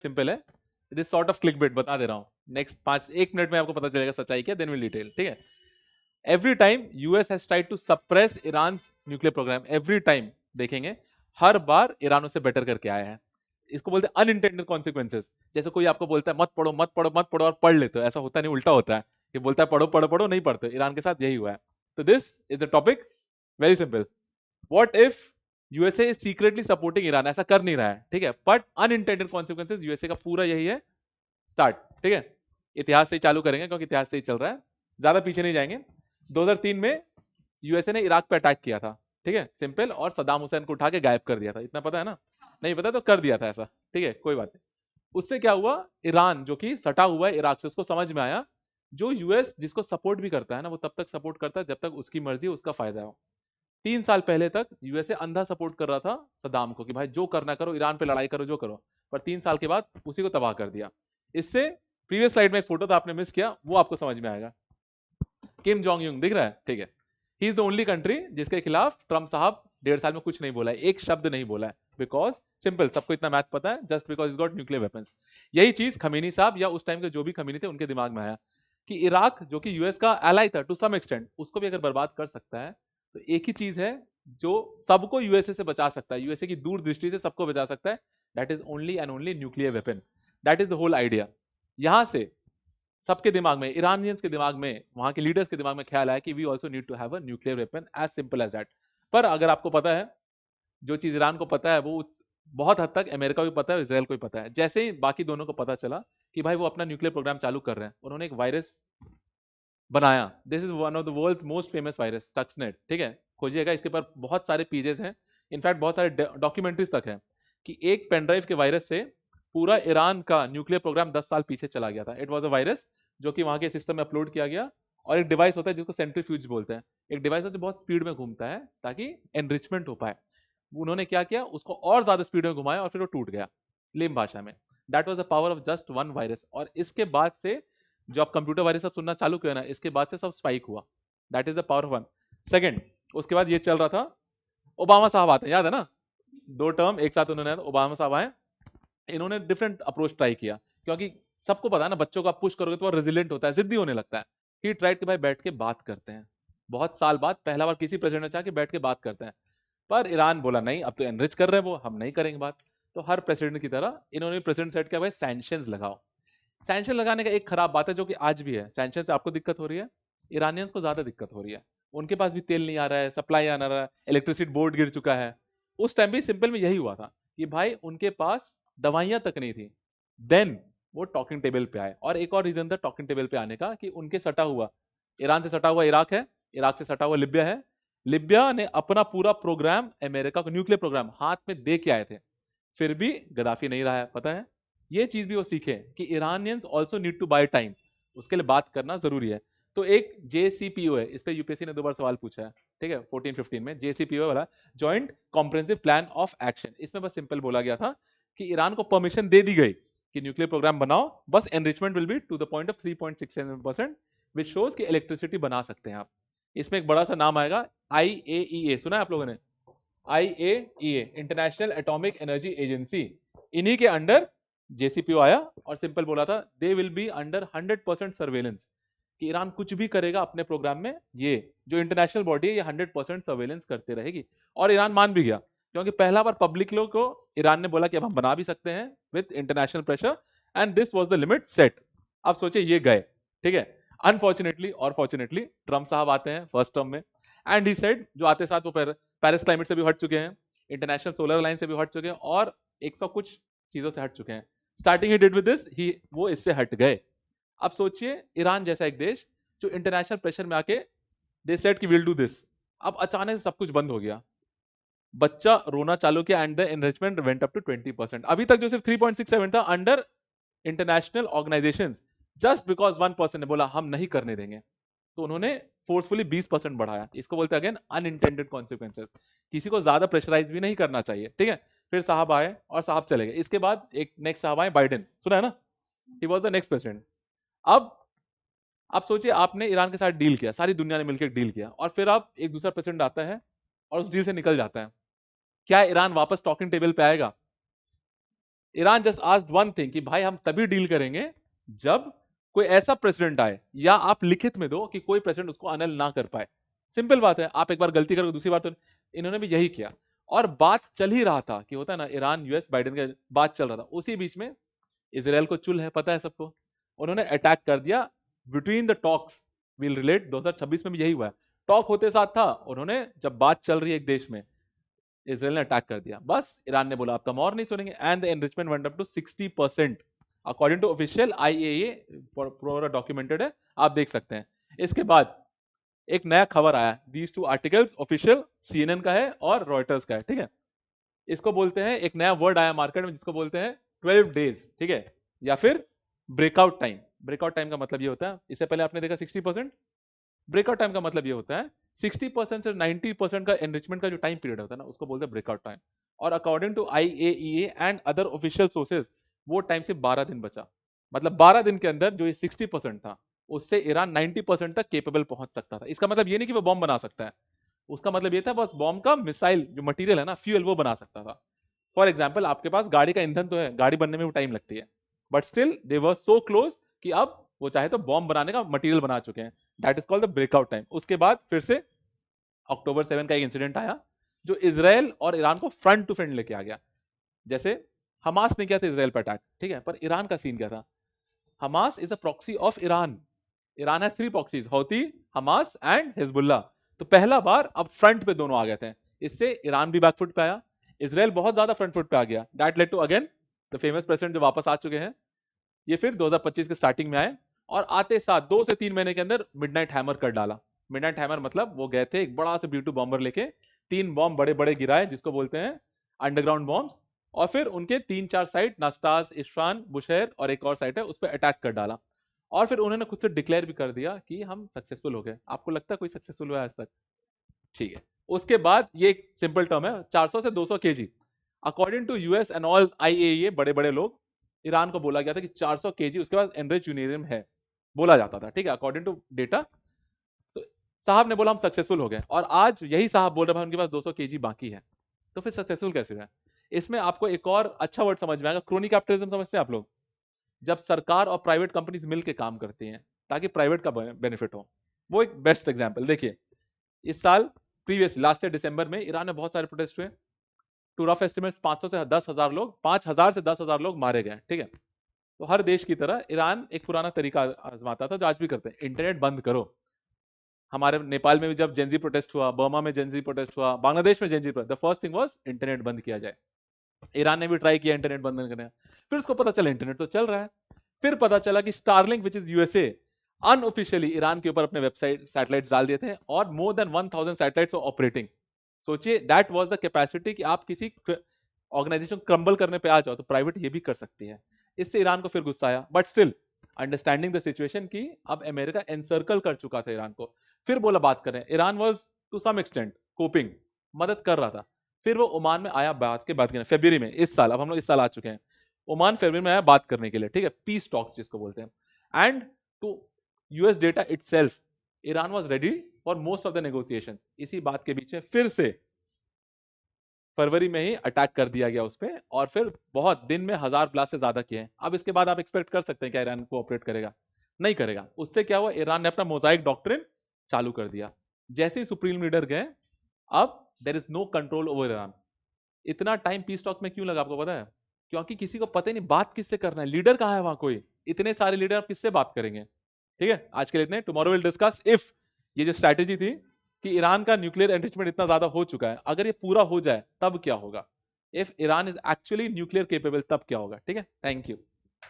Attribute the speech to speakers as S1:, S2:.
S1: Simple है, it is sort of click bit, बता दे रहा हूं। नेक्स्ट 1 मिनट में आपको पता चलेगा सच्चाई क्या, देन विल डिटेल, ठीक है। Every time US has tried to suppress Iran nuclear programme, every time देखेंगे, हर बार ईरान उससे बेटर करके आया है। इसको बोलते हैं अनइंटेंडेड कॉन्सिक्वेंसेस। जैसे कोई आपको बोलता है मत पढ़ो मत पढ़ो मत पढ़ो और पढ़ लेते हो, ऐसा होता नहीं, उल्टा होता है कि बोलता है पढ़ो पढ़ो पढ़ो, नहीं पढ़ते। ईरान के साथ यही हुआ है। तो this is the topic, very simple. What if USA is secretly supporting Iran, ऐसा कर नहीं रहा है, ठीक है, बट अनइंटेंडेड कॉन्सिक्वेंसेस यूएसए का पूरा यही है। स्टार्ट, ठीक है, इतिहास से ही चालू करेंगे क्योंकि इतिहास से ही चल रहा है, ज्यादा पीछे नहीं जाएंगे। 2003 में यूएसए ने इराक पे अटैक किया था, ठीक है, सिंपल, और सदाम हुसैन को उठा के गायब कर दिया था, इतना पता है ना? नहीं पता तो कर दिया था ऐसा, ठीक है, कोई बात नहीं। उससे क्या हुआ, ईरान जो कि सटा हुआ है इराक से, उसको समझ में आया जो यूएस जिसको सपोर्ट भी करता है ना, वो तब तक सपोर्ट करता है जब तक उसकी मर्जी उसका फायदा हो। 3 साल पहले तक यूएसए अंधा सपोर्ट कर रहा था सदाम को कि भाई जो करना करो, ईरान पे लड़ाई करो, जो करो, पर 3 साल के बाद उसी को तबाह कर दिया। इससे प्रीवियस स्लाइड में एक फोटो था, आपने मिस किया, वो आपको समझ में आएगा। किम जोंग यूंग दिख रहा है, ठीक है, he is the only country जिसके खिलाफ ट्रम्प साहब 1.5 साल में कुछ नहीं बोला है, एक शब्द नहीं बोला है, बिकॉज सिंपल, सबको इतना मैथ पता है, just because is got nuclear weapons. यही चीज खमीनी साहब या उस टाइम के जो भी खमीनी थे उनके दिमाग में आया कि इराक जो कि यूएस का एलाई था टू सम एक्सटेंट, उसको भी अगर बर्बाद कर सकता है तो एक ही चीज है जो सबको यूएसए से बचा सकता है, यूएसए की दूरदृष्टि से सबको बचा सकता है, that is only and only nuclear weapon. That is the whole idea. यहां से सबके दिमाग में, ईरानियंस के दिमाग में, वहां के लीडर्स के दिमाग में ख्याल आया कि we also need to have a nuclear weapon, as simple as that. पर अगर आपको पता है, जो चीज ईरान को पता है वो बहुत हद तक अमेरिका को भी पता है, इसराइल को भी पता है। जैसे ही बाकी दोनों को पता चला कि भाई वो अपना न्यूक्लियर प्रोग्राम चालू कर रहे हैं, उन्होंने एक वायरस बनाया। This is one of the world's most famous virus, Stuxnet, ठीक है, खोजिएगा, इसके ऊपर बहुत सारे पीजेस हैं, इनफैक्ट बहुत सारे डॉक्यूमेंट्रीज तक है कि एक पेनड्राइव के वायरस से पूरा ईरान का न्यूक्लियर प्रोग्राम 10 साल पीछे चला गया था। इट वॉज अ वायरस जो कि वहां के सिस्टम में अपलोड किया गया, और एक डिवाइस होता है जिसको सेंट्रीफ्यूज बोलते हैं, एक डिवाइस है जो बहुत स्पीड में घूमता है ताकि एनरिचमेंट हो पाए। उन्होंने क्या किया, उसको और ज्यादा स्पीड में घुमाया और फिर वो टूट गया, लेम भाषा में। That was the power of just one virus. और इसके बाद से जो आप कंप्यूटर वायरस सब सुनना चालू किया ना, इसके बाद से सब स्पाइक हुआ। That is the power of one. Second, उसके बाद ये चल रहा था, ओबामा साहब आते हैं, याद है ना, 2 टर्म एक साथ उन्होंने, ओबामा साहब आए, इन्होंने डिफरेंट अप्रोच ट्राई किया, क्योंकि सबको पता है ना, बच्चों को आप पुश करोगे तो वो रेजिलेंट होता है, जिद्दी होने लगता है। ही ट्राइड कि भाई बैठ के बात करते हैं, बहुत साल बाद पहला बार किसी प्रेसिडेंट ने चाहा कि बैठ के बात करते हैं। पर ईरान बोला नहीं, अब तो एनरिच कर रहे हैं वो, हम नहीं करेंगे बात। तो हर प्रेसिडेंट की तरह इन्होंने प्रेसिडेंट सेट किया, भाई सैंक्शंस लगाओ। सैंक्शन लगाने का एक खराब बात है जो कि आज भी है, सैंक्शन से आपको दिक्कत हो रही है, ईरानियंस को ज्यादा दिक्कत हो रही है। उनके पास भी तेल नहीं आ रहा है, सप्लाई आ रहा है, इलेक्ट्रिसिटी बोर्ड गिर चुका है। उस टाइम भी सिंपल में यही हुआ था कि भाई उनके पास दवाइयां तक नहीं थी। देन वो टॉकिंग टेबल पे आए, और एक और रीजन था टॉकिंग टेबल पे आने का कि उनके सटा हुआ, ईरान से सटा हुआ इराक है, इराक से सटा हुआ लिबिया है। लिबिया ने अपना पूरा प्रोग्राम अमेरिका को, न्यूक्लियर प्रोग्राम हाथ में दे के आए थे, फिर भी गद्दाफी नहीं रहा है, पता है। ये चीज भी वो सीखे कि Iranians also need to buy time, उसके लिए बात करना जरूरी है। तो एक जेसीपीओ है, इस पे यूपीएससी ने 2 बार सवाल पूछा है, ठीक है, 14-15 में, जेसीपीओ वाला joint comprehensive plan of action. इसमें बस सिंपल बोला गया था कि ईरान को परमिशन दे दी गई कि न्यूक्लियर प्रोग्राम बनाओ, बस enrichment will be to the point of 3.67%, which shows कि इलेक्ट्रिसिटी बना सकते हैं आप। इसमें एक बड़ा सा नाम आएगा, आईएईए, सुना है आप लोगों ने? IAEA, international atomic energy agency, इन्हीं के अंडर जेसीपीओ आया, और सिंपल बोला था they will be under 100% surveillance, कि ईरान कुछ भी करेगा अपने प्रोग्राम में, ये जो इंटरनेशनल बॉडी है ये 100% सर्वेलेंस करते रहेगी। और ईरान मान भी गया, क्योंकि पहला बार पब्लिक लोग को ईरान ने बोला कि अब हम बना भी सकते हैं with international pressure, and this was the limit set. अब सोचिए ये गए, ठीक है। अनफॉर्चुनेटली और फॉर्चुनेटली ट्रम्प साहब आते हैं फर्स्ट टर्म में, एंड ही सेड, जो आते साथ वो पेरिस क्लाइमेट से भी हट चुके हैं, इंटरनेशनल सोलर अलायंस से भी हट चुके हैं, और 100 कुछ चीजों से हट चुके हैं। Starting he did with this, ही वो इससे हट गए। अब सोचिए ईरान जैसा एक देश जो इंटरनेशनल प्रेशर में आके दे सेड कि विल डू दिस, अब अचानक से सब कुछ बंद हो गया, बच्चा रोना चालू किया, and the enrichment went up to 20%। अभी तक जो सिर्फ 3.67 था under international organisations, just because 1% ने बोला हम नहीं करने देंगे, तो उन्होंने फोर्सफुली 20% बढ़ाया। इसको बोलते हैं अगेन अनइंटेंडेड कॉन्सिक्वेंसेस, किसी को ज्यादा प्रेशराइज भी नहीं करना चाहिए, ठीक है। फिर साहब आए और साहब चले गए। इसके बाद एक नेक्स्ट साहब आए, बाइडेन, सुना है ना, he was the next president. अब आप सोचिए आपने ईरान के साथ डील किया, सारी दुनिया ने मिलकर डील किया, और फिर आप एक दूसरा प्रेसिडेंट आता है और उस डील से निकल जाता है, क्या ईरान वापस टॉकिंग टेबल पे आएगा? Iran just asked one thing कि भाई हम तभी डील करेंगे जब कोई ऐसा प्रेसिडेंट आए या आप लिखित में दो कि कोई प्रेसिडेंट उसको अनल ना कर पाए। सिंपल बात है, आप एक बार गलती करोगे दूसरी बार तो। इन्होंने भी यही किया और बात चल ही रहा था कि होता है ना, ईरान यूएस बाइडेन का बात चल रहा था, उसी बीच में इसराइल को चुल है, पता है सबको, उन्होंने अटैक कर दिया। Between the talks will relate, 2026 में भी यही हुआ है। टॉक होते साथ था, उन्होंने जब बात चल रही है एक देश में, इसराइल ने अटैक कर दिया। बस ईरान ने बोला अब तो हम और नहीं सुनेंगे, and the enrichment went up to 60% according to official IAEA, पूरा डॉक्यूमेंटेड है, आप देख सकते हैं। इसके बाद एक नया खबर आया, these two articles official CNN का है और रॉयटर्स का है, ठीक है। इसको बोलते हैं, एक नया वर्ड आया मार्केट में जिसको बोलते हैं 12 डेज, ठीक है, या फिर ब्रेकआउट टाइम। ब्रेकआउट टाइम का मतलब ये होता है, इससे पहले आपने देखा 60%, ब्रेकआउट टाइम का मतलब ये होता है 60% से 90% का एनरिचमेंट का जो टाइम पीरियड होता है ना, उसको बोलते हैं ब्रेकआउट टाइम। और according to IAEA and other official sources, वो टाइम से 12 दिन बचा। मतलब 12 दिन के अंदर जो ये 60% था, उससे ईरान 90% तक केपेबल पहुंच सकता था। इसका मतलब ये नहीं कि वो बॉम्ब बना सकता है, उसका मतलब ये था बस बॉम्ब का मिसाइल जो मटेरियल है ना, फ्यूल, वो बना सकता था। फॉर एग्जाम्पल, आपके पास गाड़ी का ईंधन तो है, गाड़ी बनने में भी टाइम लगती है, but still they were so close कि अब वो चाहे तो बॉम्ब बनाने का मटेरियल बना चुके हैं। That is called the breakout time. उसके बाद फिर से अक्टूबर 7 का एक इंसिडेंट आया जो इसराइल और ईरान को फ्रंट टू फ्रंट लेके आ गया। जैसे हमास ने किया था इसराइल पर अटैक, ठीक है, पर ईरान का सीन क्या था? Hamas is a proxy of Iran. Iran has 3 proxies, हौती, Hamas and Hezbollah. तो पहला बार अब फ्रंट पे दोनों आ गए थे, इससे ईरान भी बैकफुट पे आया, इसराइल बहुत ज्यादा फ्रंट फुट पे आ गया। That led to again the famous president जो वापस आ चुके हैं, ये फिर 2025 के स्टार्टिंग में आए और आते साथ 2 से 3 महीने के अंदर मिडनाइट हैमर कर डाला। मिडनाइट हैमर मतलब वो गए थे एक बड़ा सा B2 बॉम्बर लेके, 3 बॉम्ब बड़े बड़े गिराए जिसको बोलते हैं अंडरग्राउंड बॉम्ब्स, और फिर उनके 3-4 साइट, नास्टास, इश्फान, बुशहर और एक और साइट है, उस पर अटैक कर डाला। और फिर उन्होंने खुद से डिक्लेयर भी कर दिया कि हम सक्सेसफुल हो गए। आपको लगता है कोई सक्सेसफुल हुआ आज तक? ठीक है। उसके बाद ये एक सिंपल टर्म है, 400 से 200 KG. According to US and all IAEA, बड़े बड़े लोग, ईरान को बोला गया था कि 400 केजी उसके बाद एनरिच यूरेनियम है, बोला जाता था, ठीक है, अकॉर्डिंग टू डेटा। तो साहब ने बोला हम सक्सेसफुल हो गए, और आज यही साहब बोल रहे हैं उनके पास 200 केजी बाकी है। तो फिर सक्सेसफुल कैसे हुआ? इसमें आपको एक और अच्छा वर्ड समझ में आएगा, क्रोनी कैपिटलिज्म समझते हैं आप लोग? जब सरकार और प्राइवेट कंपनीज मिलकर काम करती हैं ताकि प्राइवेट का बेनिफिट हो, वो एक बेस्ट एग्जांपल देखिए। इस साल प्रीवियस लास्ट ईयर दिसंबर में ईरान में बहुत सारे प्रोटेस्ट हुए। टू रफ एस्टिमेट्स 500 से 10,000 लोग, 5,000 से 10,000 लोग मारे गए, ठीक है। तो हर देश की तरह ईरान एक पुराना तरीका आजमाता था जो आज भी करते हैं, इंटरनेट बंद करो। हमारे नेपाल में भी जब जेंजी प्रोटेस्ट हुआ, बर्मा में जेंजी प्रोटेस्ट हुआ, बांग्लादेश में Gen Z protest, the first thing was internet बंद किया जाए। ईरान ने भी ट्राई किया इंटरनेट बंद करने का। फिर उसको पता चला इंटरनेट तो चल रहा है। फिर पता चला कि Starlink which is USA unofficially Iran के ऊपर अपने वेबसाइट सैटेलाइट्स डाल दिए थे और मोर देन 1000 सैटेलाइट्स ऑपरेटिंग। सोचिए दैट वाज द कैपेसिटी कि आप किसी ऑर्गेनाइजेशन क्रम्बल करने पे आ जाओ तो प्राइवेट ये भी कर सकती है। इससे ईरान को फिर गुस्सा आया, but still understanding the situation की अब अमेरिका एनसर्कल कर चुका था ईरान को। फिर बोला बात करें, Iran was to some extent coping, मदद कर रहा था। फिर वो ओमान में आया बात के बाद फरवरी में इस साल, अब हम लोग इस साल आ चुके हैं, ओमान फरवरी में आया बात करने के लिए, ठीक है, पीस टॉक्स जिसको बोलते हैं। And to US data itself, Iran was ready for most of the negotiations. इसी बात के बीच में फिर से फरवरी में ही अटैक कर दिया गया उस पर, और फिर बहुत दिन में 1000 ब्लास्ट से ज्यादा किए हैं। अब इसके बाद आप एक्सपेक्ट कर सकते हैं क्या ईरान कोऑपरेट करेगा? नहीं करेगा। उससे क्या हुआ, ईरान ने अपना मोजाइक डॉक्ट्रिन चालू कर दिया। जैसे ही सुप्रीम लीडर गए, अब there is no control over Iran. इतना टाइम पीस टॉक्स में क्यों लगा आपको पता है? क्योंकि किसी को पता ही नहीं बात किससे करना है, लीडर कहां है वहां कोई, इतने सारे लीडर आप किससे बात करेंगे? ठीक है, आज के लिए इतने। टुमारो विल डिस्कस इफ ये जो स्ट्रैटेजी थी कि ईरान का न्यूक्लियर एनरिचमेंट इतना ज्यादा हो चुका है, अगर ये पूरा हो जाए तब क्या होगा, if Iran is actually nuclear capable तब क्या होगा। ठीक है, थैंक यू।